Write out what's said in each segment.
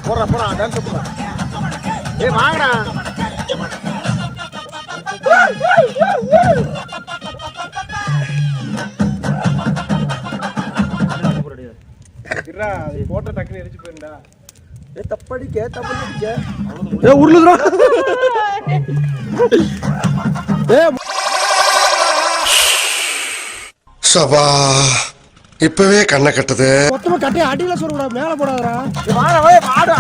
போறா போறா டான்ஸ் போறா. ஏய் வாங்கடா. இருடா போட்ட டக்குனு எரிச்சு போயிடுடா. ஏய் தப்படிக்க. ஏய் உருளுடா. ஏய் சபா இப்பவே கண்ணை கட்டுது. மொத்தமா கட்டி அடியில சொல்லுடா, மேல போடாதடா. வாடா வே வாடா.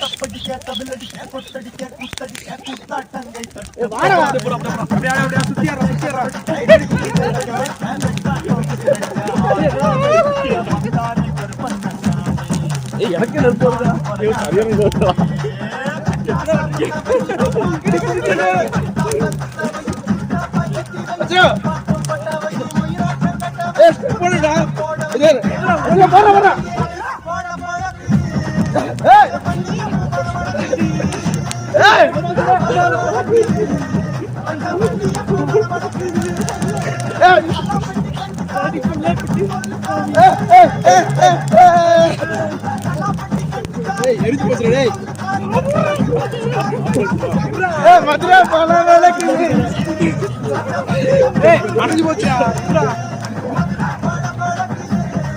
தப்படிக்க தபலடிக்க கொட்டடிக்க குத்தடிக்க குத்தாட்டங்கை. ஏய் வாடா அப்படியே சுத்தியாரா. ஏய் எனக்கு நெருப்பு வருதா? ஏய் சரியான வருதா? அச்சோ ஏய் போடுடா. இல்ல போடா. ஏய் எரிச்சு போச்சுடா டேய். ஏய் மதுரை போல வேலைக்கு. ஏய் அடிச்சு போச்சுடா.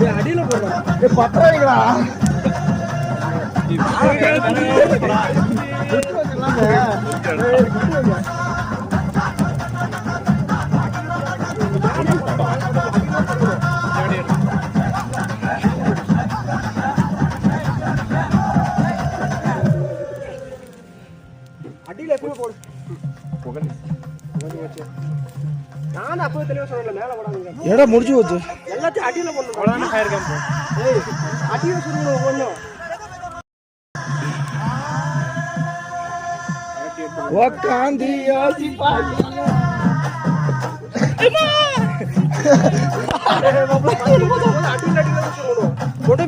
ஏய் அடியில போடா. ஏய் பத்தறீங்களா? அடியில எப்பவுமே போடு. நான் அப்பவே தெளிவா சொன்னேன்ல மேல போடாதீங்க. ஏடா முடிஞ்சு போச்சு. எல்லாத்தையும் அடியில போடணும். அவ்வளவுதான் ஃபயர் கேம்ப். ஏய் அடியில சுடுங்க போடணும். உக்காந்து யோசிப்பாங்க.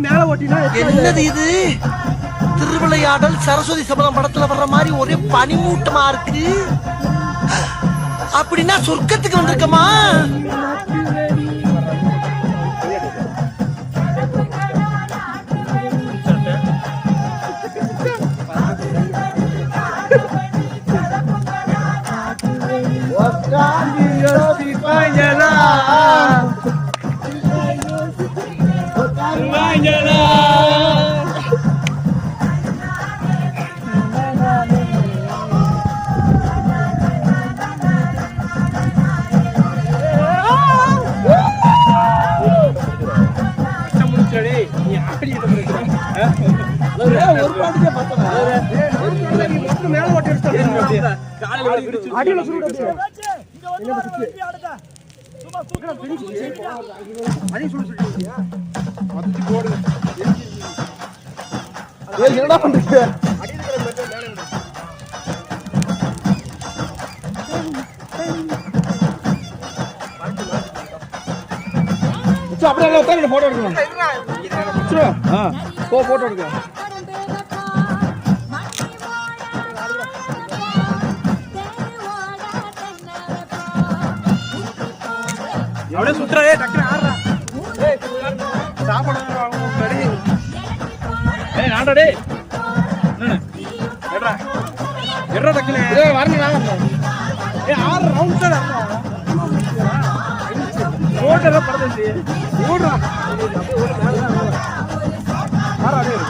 மேல ஓட்டினா என்னது இது? திருவிளையாடல் சரஸ்வதி சபதம் படத்துல வர்ற மாதிரி ஒரே பனிமூட்டமா இருக்கு. அப்படின்னா சொர்க்கத்துக்கு வந்திருக்கமா? அடியில சுடுறது. என்னடா பண்றீங்க? அப்படியே உட்காந்து போட்டோ எடுக்கணும். போட்டோ எடுக்க. அப்படியே சுத்துறா. டக்குனு ஆடுறா. சாப்பாடு வாங்க. ஏய் நான்டா டேய். என்னடா எட்ரா டக்குனு. ஏய் வரணும் நான். ஏய் ஆறு ரவுண்ட் சைடு ஆடுறா. ஓட்டல பறந்துச்சு. ஓடுறா. ஆறா டேய்.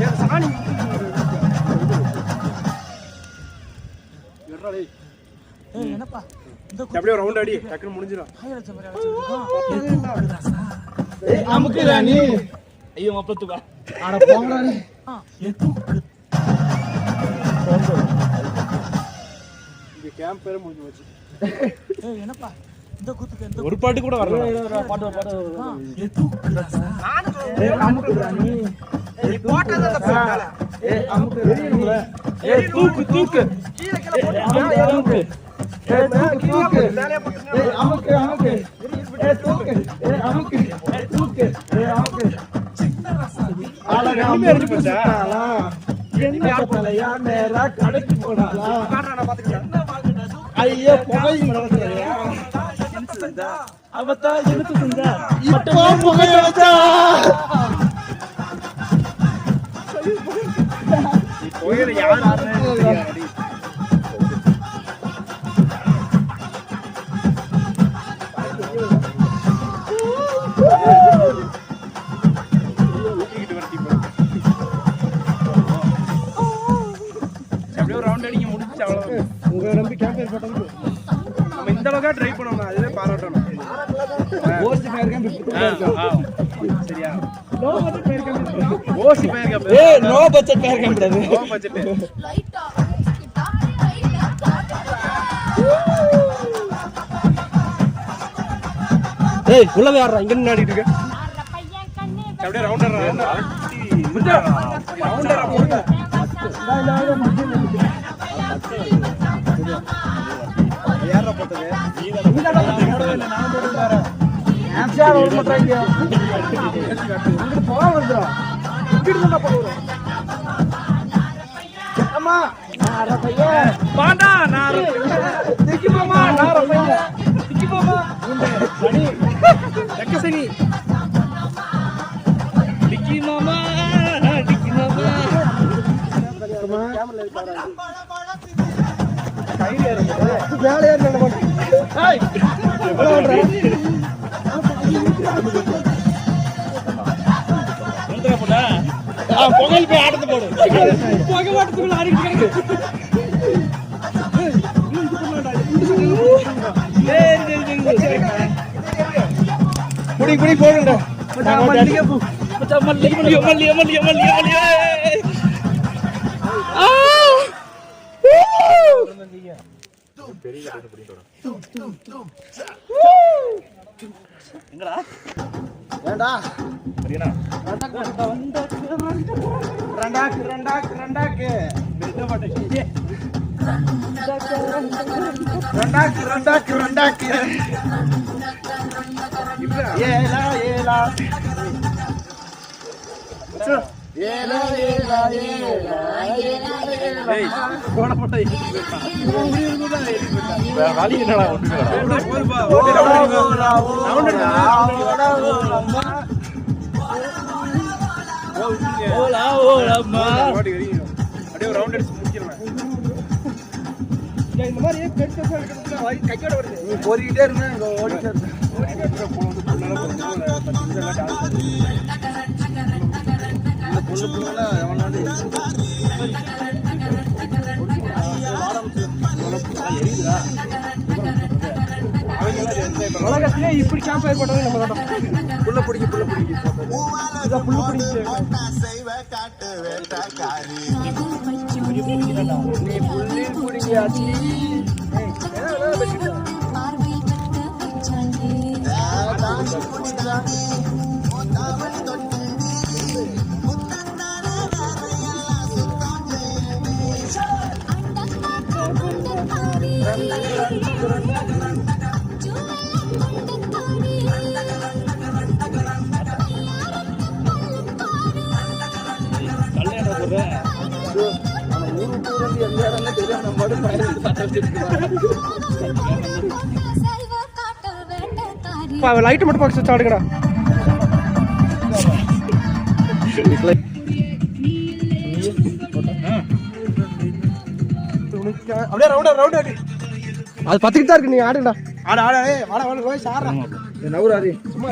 ஏய் சாணி. எட்ரா டேய். ஏய் என்னப்பா அப்படியே ரவுண்ட் அடி டக்குனு முடிஞ்சிரும். ஏய் அமுக்குடா நீ. ஐயோ மப்பத்துவா. அட போங்கடா நீ. இந்த கேம்ப் பேர முடிஞ்சு போச்சு. ஏய் என்னப்பா இந்த கூத்துக்கு இந்த ஒரு பாட்டு கூட வரல. பாட்டு. ஏய் அமுக்குடா நீ. ஏய் போட்டத அந்த மேல. ஏய் அமுக்குடா நீ. ஏய் தூக்கு. கீழ போடு. அமுக்கு. ஏய் தூக்கு. ஏய் அமுக்கு. ஏய் தூக்கு. ஏய் அமுக்கு. ஏய் அமுக்கு. அழகா எரிஞ்சு போச்சாலா? என்ன தலையா நேரா கடைக்கு போடாலா? காட்றா நான் பாத்துக்கிறேன். ஐயோ புகை அவத்தான் இழுத்து செஞ்சா இப்போ புகை வச்சா புகையில யாரு உங்களை நம்பி கேம்பெயின் போட்டதுக்கு நம்ம இந்த அளவுக்கு ட்ரை பண்ணணும் அதுவே பாராட்டணும் ஓசி ஃபயர் கேம்ப் சரியா நோ பட்ஜெட் ஃபயர் கேம்ப் ஓசி ஃபயர் கேம்ப் ஏய் நோ பட்ஜெட் ஃபயர் கேம்ப் அது நோ பட்ஜெட் லைட் ஏய் உள்ள யாரா இங்க நின்னாடிட்டு இருக்க அப்படியே ரவுண்டர் ரவுண்டர் போடுங்க யாரா போட்டது நீங்க போடவே இல்ல நான் போட்டு வரேன் ஆம்சா ரோல் பண்றாங்க இங்க போவா வந்துடா இப்படி தான் போடுறோம் அம்மா நார பையன் பாண்டா நார திக்கி மாமா நார பையன் திக்கி மாமா சனி லக்க சனி திக்கி மாமா கேமரா பாருங்க கையில இருக்கு வேலையா இருக்க மாட்டேன் ஏய் எவ்வளவு ஓடுற வந்துற போடா பொங்கல் போய் ஆட்டத்து போடு பொங்க வாட்டத்துக்குள்ள ஆடிட்டு கிடக்கு புடி புடி போடுடா மல்லிகை பூ மல்லிகை மல்லிகை மல்லிகை மல்லிகை ஏண்டா ரெண்டாக்கு ரெண்டாக்கு ரெண்டாக்கு ரெண்டாக்கு ரெண்டாக்கு ஏலா ஏலா ஏலா ஏலா ஏலா ஏய் போட போட வேற வழி என்னடா ஒண்ணுடா போதுப்பா ஓலா ஓலம்மா அப்படியே ரவுண்ட் அடிச்சு முடிச்சிரலாம் இந்த மாதிரி பெட் பெட் எடுக்கிறதுக்கு கையோட வருது நீ போறிட்டே இருந்தா இங்க ஓடிட்டே இருக்க பொண்ணு புள்ள எவனாவது உலகத்திலே இப்படி கேம்ப் ஏற்பட்டது நம்ம தான் புள்ள பிடிக்க புள்ள பிடிக்க இதான் புள்ள பிடிக்க நீ புள்ளில் பிடிக்காச்சு லைட் மட்டும் பார்த்து சாடுங்கடா அப்படியே ரவுண்டா ரவுண்டா அது பத்துக்கிட்டு தான் இருக்கு நீ ஆடுங்கடா ஆட ஆட வாடா வாடா போய் சாடுறா நவுறாது சும்மா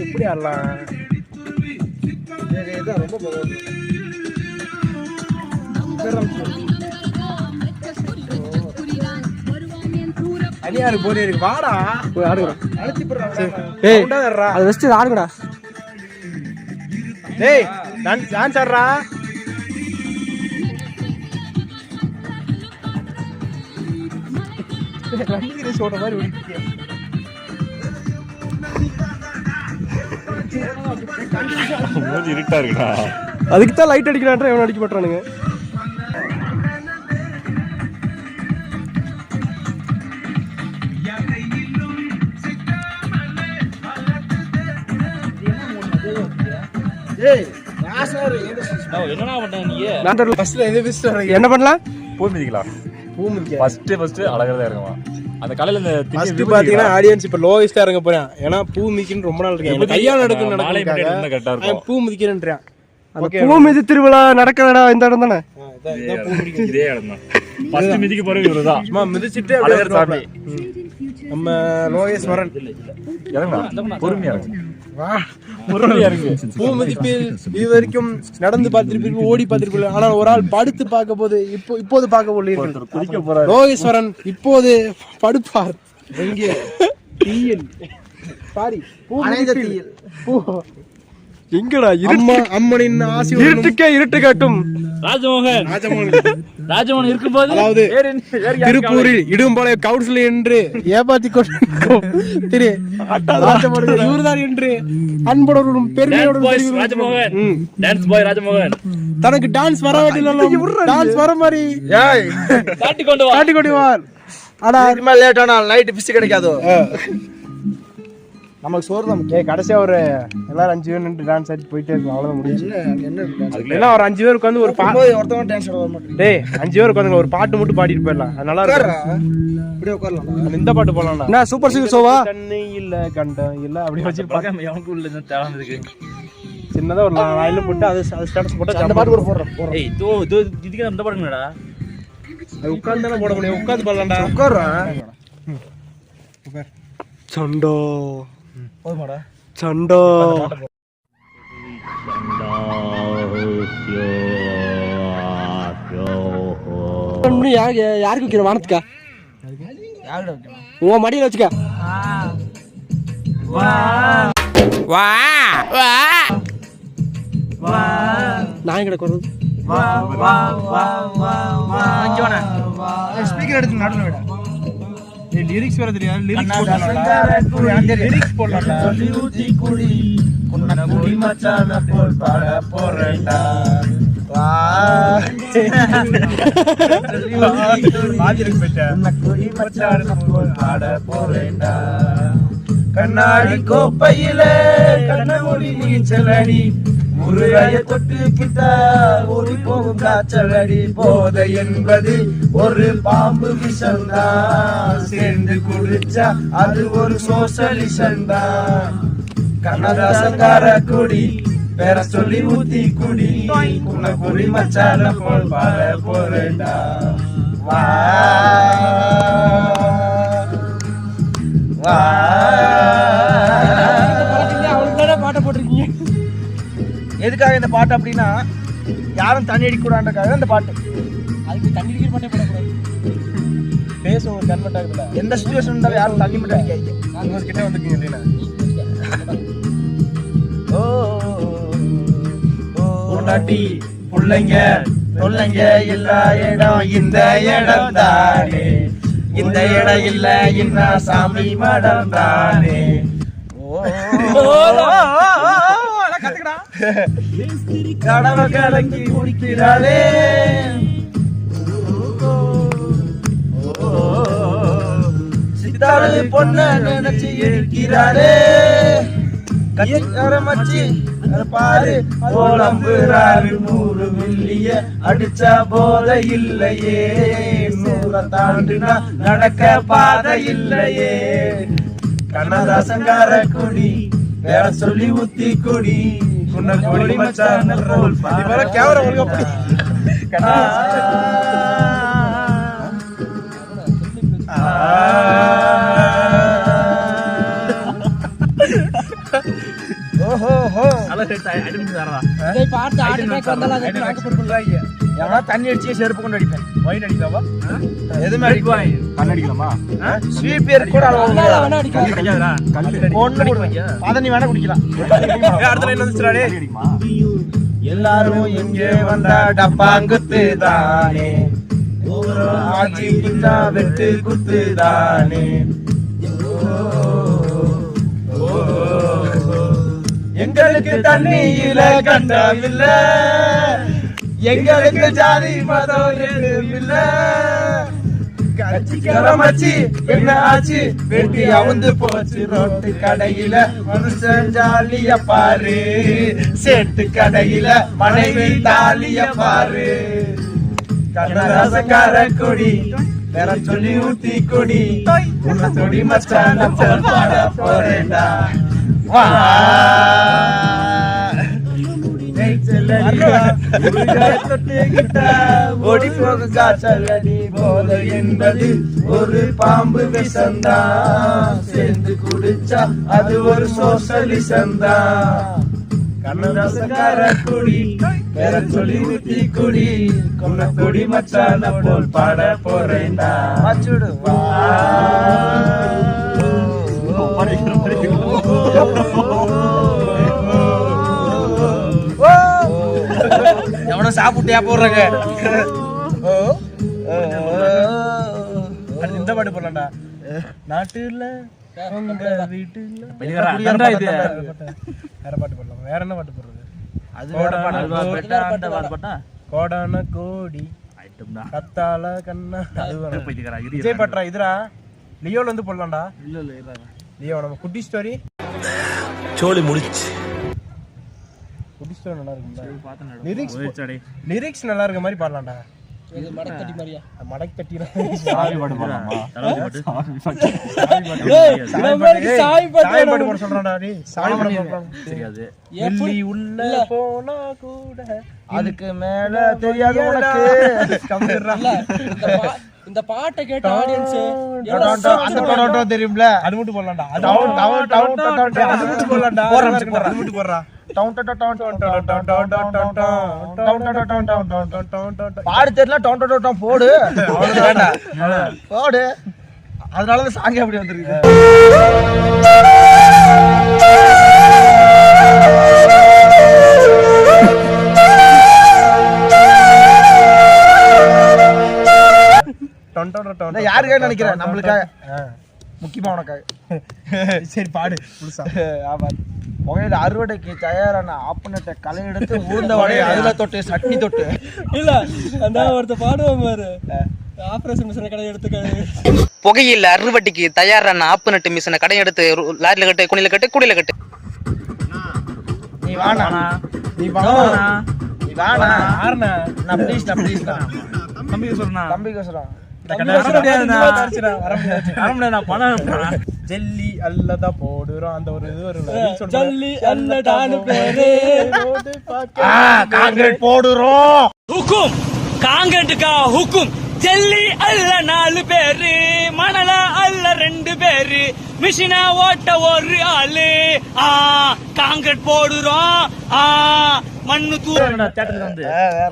எப்படி ஆடலாம் ரொம்ப போகுது அனியாரு போரே இருக்கு வாடா போய் ஆடுறா அழைச்சி போறா ஏய் அது வெஸ்ட் ஆடுங்கடா டேய் டான்ஸ் ஆடுறா ரன்னிங் ரேஸ் ஓட மாதிரி ஓடிட்டு இருட்டா இருக்குடா அதுக்கு தான் லைட் அடிக்கிறான்ற எவன் அடிக்க மாட்டானுங்க என்னடா பண்ண நீ? நான் தெரியல ஃபர்ஸ்ட்ல எது பெஸ்ட் என்ன பண்ணலாம்? பூ மிதிக்கலாம். பூ மிதிக்க ஃபர்ஸ்ட் அழகா தான் இருக்குமா அந்த காலையில இந்த ஃபர்ஸ்ட் பாத்தீங்கன்னா ஆடியன்ஸ் இப்ப லோயஸ்டா இறங்க போறேன். ஏன்னா பூ மிதிக்கன்னு ரொம்ப நாள் இருக்கேன். எனக்கு கையால நடக்கும் நடக்கும். பூ மிதிக்கிறேன்றான். அந்த பூ மிதி திருவிழா நடக்கறடா இந்த இடம் தானே? இதே இடம் தான். ஃபர்ஸ்ட் மிதிக்க போறது இவர்தான். சும்மா மிதிச்சிட்டே அப்படியே சாமி. நம்ம லோகேஸ்வரன் இறங்குடா. பொறுமையா இறங்கு. வா பொறுமையா இறங்கு. பூ மிதிப்பில் இது வரைக்கும் நடந்து பார்த்திருப்பீர்கள், ஓடி பார்த்திருப்பீர்கள். ஆனால் ஒரு ஆள் படுத்து பார்க்க போது இப்போது பார்க்க போல குதிக்க போறாரு. லோகேஸ்வரன் இப்போது படுப்பார். எங்கே தீயில் சாரி பூ மிதிப்பில் பூ எங்கடா அம்மனின் ஆசி இருட்டு காட்டும் ராஜமோகன் இருக்கும்போது அதாவது திருப்பூரில் இடும்பாளைய கவுன்சில் என்று ஏமாத்தி கொண்டு இவர்தான் என்று அன்புடன் பெருமையோடு ராஜமோகன் தனக்கு டான்ஸ் வர வேண்டிய டான்ஸ் வர மாதிரி காட்டி கொண்டு வார். ஆனா லேட் ஆனால் நைட் பிஸ் கிடைக்காதோ நமக்கு சோறு தான் முக்கியம். கடைசியா ஒரு எல்லாரும் 5 பேர் நின்று டான்ஸ் ஆடி போயிட்டே இருக்கும். அவ்வளவுதான் முடிஞ்சு. எல்லாம் ஒரு 5 பேர் உட்காந்து ஒரு ஒருத்தவங்க டான்ஸ் ஆட வர மாட்டேன். டேய் 5 பேர் உட்காந்து ஒரு பாட்டு மட்டும் பாடிட்டு போயிடலாம். அது நல்லா இருக்கும். இப்படியே உட்காரலாம். இந்த பாட்டு போடலாம்டா. என்ன சூப்பர் சிங்கர் ஷோவா? தண்ணி இல்ல கண்டம் இல்ல அப்படி வச்சு பாக்க எவனுக்கு உள்ள இந்த தேவை இருக்கு. சின்னதா ஒரு லைன்ல போட்டு அது ஸ்டேட்டஸ் போட்டு அந்த பாட்டு கூட போடுறோம். ஏய் இதுக்கு அந்த பாடுங்கடா. அது உட்கார்ந்து தான போட முடியும். உட்கார்ந்து பாடலாம்டா. உட்கார்றேன். உட்கார். சண்டோ போதுமாடா சண்டோ யாருக்கு வைக்கிற வானத்துக்கா? உன் மடியில வச்சுக்க. நான் கிட்ட குறது ஸ்பீக்கர் எடுத்து நடுவில் விட. லிரிக்ஸ் வர தெரியாது. லிரிக்ஸ் போடலாம். சொல்லி ஊத்தி குடி உன்ன குடி மச்சான போல் பாட போறேன்டா. குடி மச்சான போல் பாட போறேன்டா. கண்ணாடி கோப்பையில கண்ணமொழி நீச்சலடி முருகைய தொட்டுக்கிட்ட ஓடி போகும் காய்ச்சலடி. போதை என்பது ஒரு பாம்பு விஷம்தான், சேர்ந்து குடிச்சா அது ஒரு சோசலிசம் தான். கண்ணதாசங்கார குடி பேர சொல்லி ஊத்தி குடி உன்ன குடி மச்சான போல் பாட போறேன்டா. வா வா பாட்ட போட்டிருக்கீங்க. எதுக்காக இந்த பாட்டு அப்படின்னா யாரும் தண்ணி அடிக்கூடாதுக்காக இந்த பாட்டு. அதுக்கு தண்ணி அடிக்கிற பாட்டே போடக்கூடாது. பேசும் ஒரு கன்வெர்ட் ஆகுதுல. எந்த சிச்சுவேஷன் இருந்தாலும் யாரும் தண்ணி மட்டும் அடிக்காதீங்க. உங்க கிட்ட வந்துருக்கீங்க இல்லையா? பொண்டாட்டி புள்ளைங்க சொல்லுங்க எல்லா இடம் இந்த இடம் தானே. இந்த இடம் இல்ல என்ன சாமி மடம் தானே. கடவை கலக்கி குடிக்கிறாளே. சித்தாரு பொண்ண நினைச்சு இருக்கிறாளே. கட்சிக்கார மச்சி பாரு போலம்புறாரு 100 மில்லிய அடிச்சா போத இல்லையே. 100 தாண்டுனா நடக்க பாதை இல்லையே. கண்ணதாசங்கார குடி வேற சொல்லி ஊத்தி குடி உன்ன குடி மச்சான போல் பாட கேமரா உங்களுக்கு தண்ணி அடிச்சு செருப்பு கொண்டு அடிப்பேன். வைன் அடிக்கலாமா? எதுவுமே அடிப்பேன். கண் அடிக்கலாமா? ஸ்வீட் பேர் கூட நீ வேணா குடிக்கலாம். எல்லாரும் எங்கே வந்தா டப்பாங்குத்து தானே. ஆட்சி பின்னா வெட்டு குத்து தானே. எங்களுக்கு தண்ணியில கண்டமில்ல, எங்களுக்கு ஜாதி மதம் இல்ல. மச்சி என்ன ஆச்சு வெட்டி அவுந்து போச்சு ரோட்டு கடையில மனுஷன் ஜாலிய பாரு சேட்டு கடையில மனைவி தாலிய பாரு கண்ணதாசக்கார கொடி வேற சொல்லி ஊத்தி கொடி உன்னை தொடி மச்சான போல் பாட போறேன்டா வா ஓடி போக காசலடி போதை என்பது ஒரு பாம்பு விஷந்தா சேர்ந்து குடிச்சா அது ஒரு சோசலிசந்தா கண்ணதாசக்கார குடி வேற சொல்லி ஊத்தி குடி கொன்ன கொடி மச்சான போல் பாட போறேன்டா மச்சுடு வா எவனும் சாப்பிட்டியா போடுறாங்க இந்த பாட்டு போடலாம்டா நாட்டுல வீட்டுல வேற பாட்டு போடலாம் வேற என்ன பாட்டு போடுறது கோடான கோடி கத்தால கண்ணா விஜய் பட்ரா இதுரா லியோல வந்து போடலாம்டா லியோ நம்ம குட்டி ஸ்டோரி சோலி முடிச்சு குட்டி ஸ்டோரி நல்லா இருக்கும்டா லிரிக்ஸ் நல்லா இருக்க மாதிரி பாடலாம்டா இது மடக்கட்டி மாதிரியா மடக்கட்டி சாவி பாட்டு போடலாமா சாவி பாட்டு போட சொல்றடா டேய் சாவி பாட்டு போடலாம் தெரியாது எல்லி உள்ள போனா கூட அதுக்கு மேல தெரியாது உனக்கு கம்மிரா இந்த பாட்டை கேட்ட ஆடியன்ஸ் அந்த டோடோ தெரியும்ல அது மட்டும் போடலாம்டா அது அது மட்டும் போடலாம்டா அது மட்டும் போடுறா பாடு தெரியல போடு போடு அதனாலதான் சாங்க அப்படி வந்துருக்கு யாருக்காக நினைக்கிறேன் நம்மளுக்காக முக்கியமா உனக்காக சரி பாடு புதுசா ஆமா புகையில அறுவடைக்கு தயாரான ஆப்பனட்டை களை எடுத்து ஊர்ந்த வடையை அதுல தொட்டு சட்னி தொட்டு இல்ல அந்த ஒருத்த பாடுவாங்க பாரு ஆபரேஷன் மிஷினை கடை எடுத்து புகையில அறுவடைக்கு தயாரான ஆப்பு நட்டு மிஷினை கடை எடுத்து லாரில கட்டு குனில கட்டு குடியில கட்டு நீ வாடா நீ வாடா நீ வாடா ஆறனா நான் ப்ளீஸ் தம்பிக்கு சொல்றேன் ஜெல்லி அல்லதா போடுறோம் அந்த ஒரு இது ஒரு ஜல்லி அல்லடானு பேரு காங்கிரீட் போடுறோம் ஹுக்கும் காங்கிரீட்டுக்கா ஹுக்கும் ஜல்லி அல்ல 4 பேரு மணல அல்ல 2 பேரு மிஷினா ஓட்ட ஒரு ஆளு காங்கிரீட் போடுறோம் மண்ணு தூரா தேட்டர்ல வந்து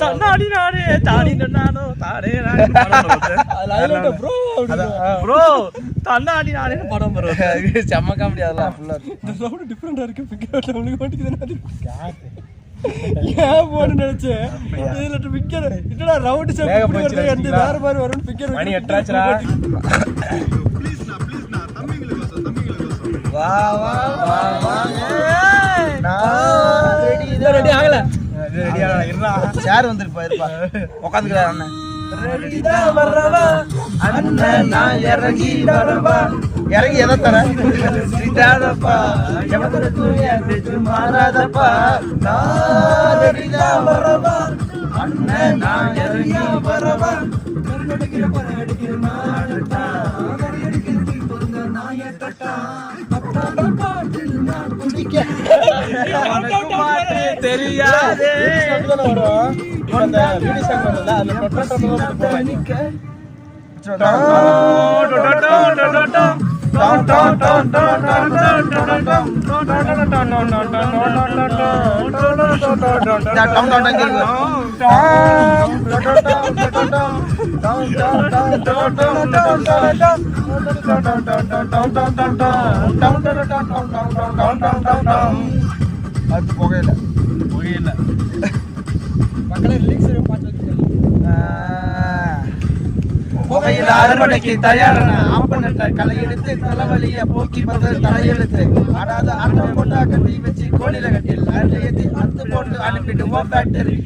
தன்னாடி நானே தாடி நானோ தாடே நானே ப்ரோ ப்ரோ தன்னாடி நானே படம் வருது செம்ம காமெடி அதெல்லாம் ஃபுல்லா இந்த சவுண்ட் டிஃபரண்டா இருக்கு பிக்கெட்ல உங்களுக்கு மாட்டிக்குது ஏன் போடு நினைச்சே இதுல பிக்கெட் என்னடா ரவுண்ட் ஷேப் இப்படி வருது அந்த வேற மாதிரி வரும் பிக்கெட் மணி எட்ராச்சரா ப்ளீஸ் நான் தம்பிங்களுக்கு வா வா வா வா நான் ரெடி ஆகல ரெடி ஆகல இருடா சேர் வந்திருப்பா இருப்பா உட்கார்ந்துக்கடா அண்ணன் ரெடிடா வரவா அண்ணன் நான் இறங்கி வரவா இறங்கி எதை தர சிட்டாதப்பா எவதர தூய தெச்சு மாறாதப்பா நான் ரெடிடா வரவா அண்ணன் நான் இறங்கி வரவா கருணடிக்கிற பரடிக்கிற மாடட்டா கருணடிக்கிற பொங்க நாயட்டா அப்பா பாட்டில் நான் குடிக்க தெரியாதே வரும் அந்த வீடியோ சாங் வரல அந்த அது புகையில மக்களே லிரிக்ஸ் பாட்டு புகையில அறுவடைக்கு தயாரான ஆப்பனட்ட களை எடுத்து தலைவலிய போக்கி வந்த தலையெழுத்து ஆடாத ஆட்டம் போட்டா கட்டி வச்சு கோழில கட்டி லாரில ஏத்தி அத்து போட்டு அனுப்பிடுவோம் பேட்டரி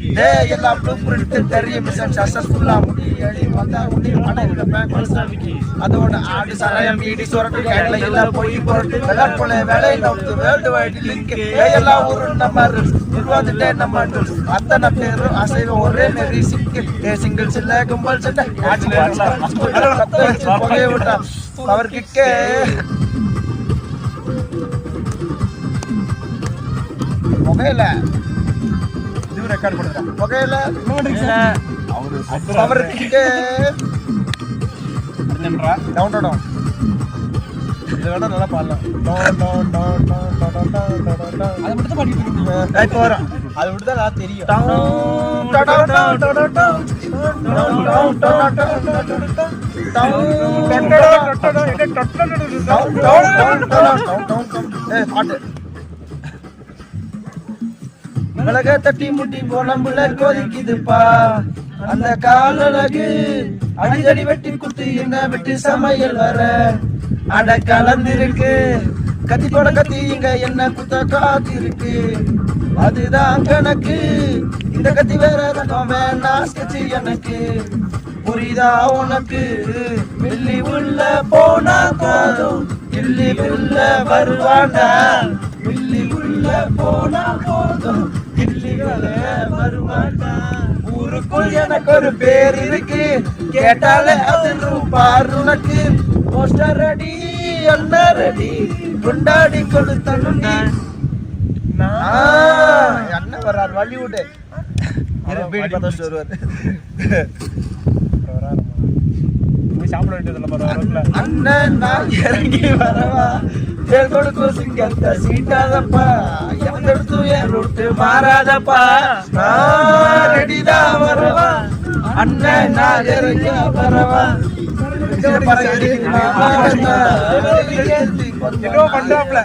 எல்லாம் ப்ளூ பிரிண்ட் தெரியும் மிஷன் சக்சஸ்ஃபுல்லா முடி எழுதி வந்தா முடி பணம் பேங்க் அதோட ஆடு சராயம் பீடி சுரட்டு கையில எல்லாம் போய் போட்டு விளையாட்டு வேலை நோக்கு வேர்ல்டு வைட் லிங்க் எல்லாம் ஊரு நம்ம உருவாந்துட்டே நம்ம அத்தனை பேரும் அசைவம் ஒரே மாரி சிங்கிள்ஸ் இல்ல கும்பல் சட்டை புகைய விட்டா அவர் கிக்கே புகையில இது ரெக்கார்ட் பண்ணுறேன் புகையில அவர் கிக்கே டவுன் டவுன் இதை விட நல்லா பாடலாம் அதை மட்டும் தான் பாடிட்டு இருக்கீங்க வரும் அது மட்டும் தான் நான் தெரியும் பாட்டு மிளக தட்டி முட்டி போனம்புல கோதிக்குதுப்பா அந்த காலழகு அடிதடி வெட்டி குத்து என்ன வெட்டி சமையல் வர அட கலந்திருக்கு கத்தி போட கத்தி இங்க என்ன குத்த காத்திருக்கு அதுதான் கணக்கு இந்த கத்தி வேற ரகம் வேணா ஸ்கெட்சி எனக்கு புரியுதா உனக்கு வெள்ளி உள்ள போனா போதும் இல்லி உள்ள வருவாண்டா வெள்ளி உள்ள போனா போதும் இல்லி வருவாண்டா ஊருக்குள் எனக்கு ஒரு பேர் இருக்கு கேட்டாலே அது பாரு உனக்கு போஸ்டர் ரெடி என்ன ரெடி கொண்டாடி கொடுத்தனுண்டி அண்ணன் வர்றாரு வள்ளிவுட் வருவார் சாப்பிட வேண்டியதில்ல பரவாயில்ல அண்ணன் நான் இறங்கி வரவா தேர் கொடுக்கும் சிங்கத்தை சீட்டாதப்பா எந்த எடுத்து என் ரூட்டு மாறாதப்பா நான் ரெடிதான் வரவா அண்ணன் நான் இறங்கி வரவா பண்றாப்ல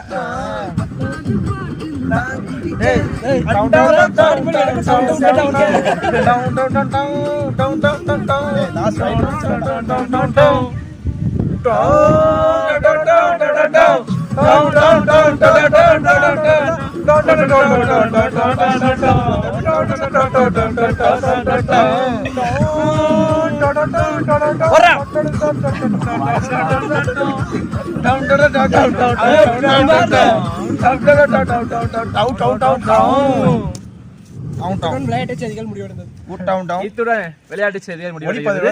விளையாட்டு செய்திகள் முடிவடைகிறது.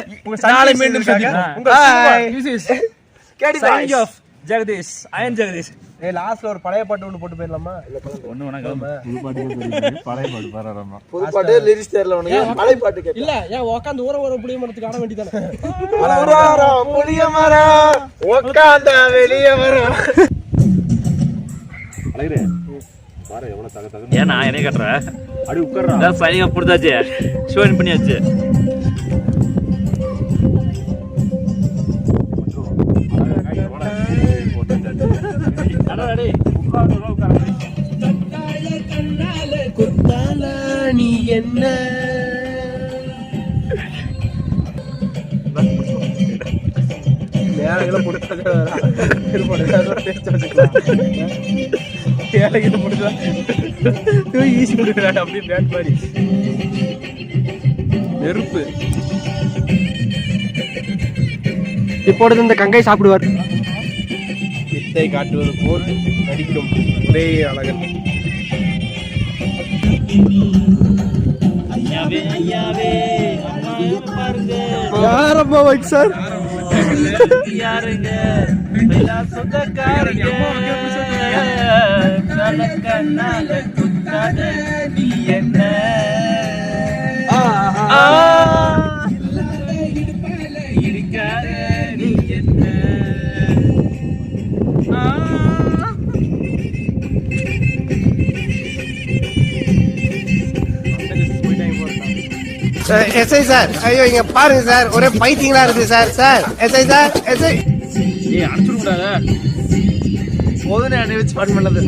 நாளை மீண்டும் சந்திப்போம். ஜெகதீஷ் ஐயன் ஜெகதீஷ் லாஸ்ட்ல ஒரு பழைய பாட்டு ஒண்ணு போட்டு போயிடலாமா? புது பாட்டு லிரிக்ஸ் தெரியல உனக்கு. பழைய பாட்டு கேட்க இல்ல ஏன் உட்கார்ந்து ஊர ஊர புளிய மரத்துக்கு ஆட வேண்டியதானே? புளிய மரம் உட்கார்ந்த வெளிய வரும். ஏன்னா என்னை கட்டுற அப்படி உட்கார்றா ஃபைனிங் கொடுத்தாச்சு ஷோன் பண்ணியாச்சு நீ என்ன வேலைகளை ஈஸி கொடுக்குறாங்க அப்படி பேட் மாதிரி நெருப்பு இப்பொழுது இந்த கங்கை சாப்பிடுவார். வித்தை காட்டுவது போல் நடிக்கும் ஒரே அழகன். யாரப்பா வைக் சார் யாருங்க என்ன எஸ்ஐ சார், ஐயோ இங்க பாருங்க சார், ஒரே பைத்தியங்களா இருக்கு sir. Sir SI sir, SI அனுப்பிச்சுடாத போதும் அணை வச்சு பாட்டு பண்ணது.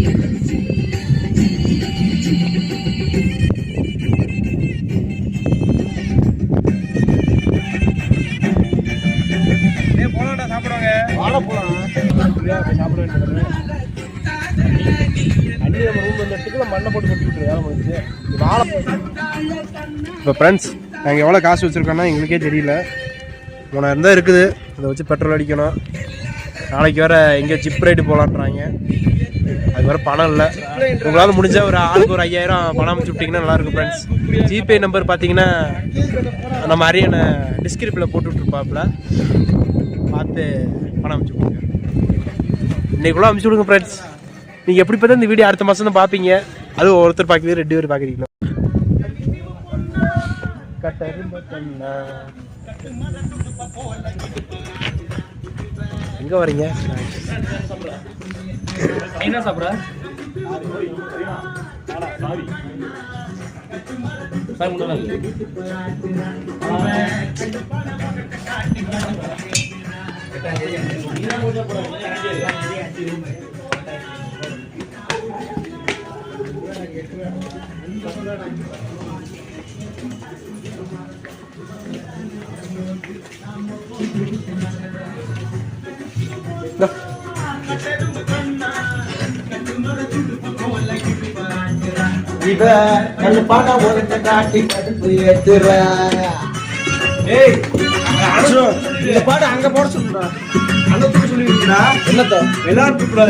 போலாம்டா சாப்பிடுவாங்க வாழை போலாம் சாப்பிட வேண்டியது அண்ணி நம்ம ரூம் வந்துட்டு மண்ணை போட்டு கொட்டி விட்டுரு வேலை முடிச்சு வாழை. இப்போ ஃப்ரெண்ட்ஸ் நாங்கள் எவ்வளோ காசு வச்சுருக்கோன்னா எங்களுக்கே தெரியல. 3000 தான் இருக்குது. அதை வச்சு பெட்ரோல் அடிக்கணும். நாளைக்கு வேறு எங்கேயோ ஜிப் ரைடு போகலான்றாங்க. அது வேறு பணம் இல்லை. உங்களால் முடிஞ்சால் ஒரு ஆளுக்கு ஒரு 5000 பணம் அனுப்பிச்சு விட்டிங்கன்னா நல்லாயிருக்கும் ஃப்ரெண்ட்ஸ். ஜிபே நம்பர் பார்த்தீங்கன்னா நம்ம அரியனை டிஸ்கிரிப்ஷனில் போட்டு விட்ருப்பாப்புல, பார்த்து பணம் அனுப்பிச்சு விடுங்க. இன்றைக்குள்ளே அனுப்பிச்சு விடுங்க ஃப்ரெண்ட்ஸ். நீங்கள் எப்படி பார்த்தா இந்த வீடியோ அடுத்த மாதம் தான் பார்ப்பீங்க. அது ஒருத்தர் பார்க்குறது 2 பேர் பார்க்குறீங்க. எங்கே வரீங்க? என்ன சாப்பிட்ற? இவ நல்ல பாட்டா ஓரத்தை காட்டி கடுப்பு ஏத்துற. ஏய் இந்த பாட்டு அங்க போட சொல்லுடா. அங்க தூக்க சொல்லிருக்கா. என்னத்த எல்லாரும் கூப்பிடாத.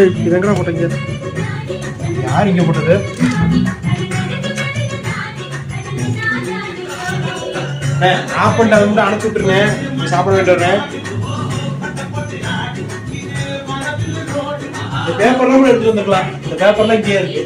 ஏய் இது எங்கடா போட்டீங்க? யார் இங்கே போட்டது? ஆஃப் பண்ணிட்டு அதை மட்டும் அனுப்பிச்சு விட்டுருங்க. சாப்பிட வேண்டியவரேன். இந்த பேப்பர்லாம் எடுத்துட்டு வந்துருக்கலாம். இந்த பேப்பர்லாம் இங்கே இருக்கு.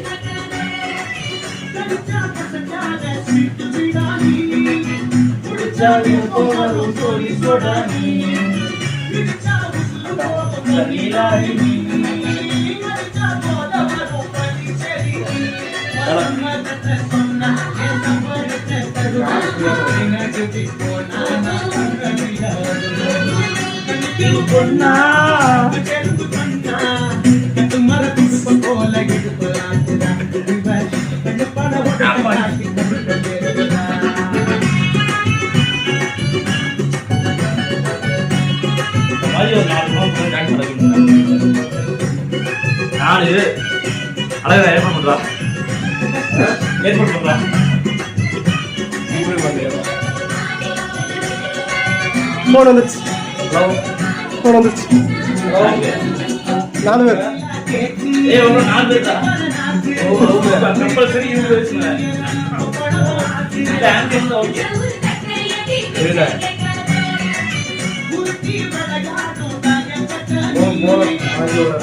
அழகா ஏற்பாடு பண்றா. போன் வந்துச்சு. போன் வந்துச்சு. 4 பேர். ஏய் ஒரு 4 பேர் தான். கம்பல்சரி யூஸ் பண்ணுங்க. இந்த ஆங்கிள் ஓகே. இல்ல. போன் ஆடியோட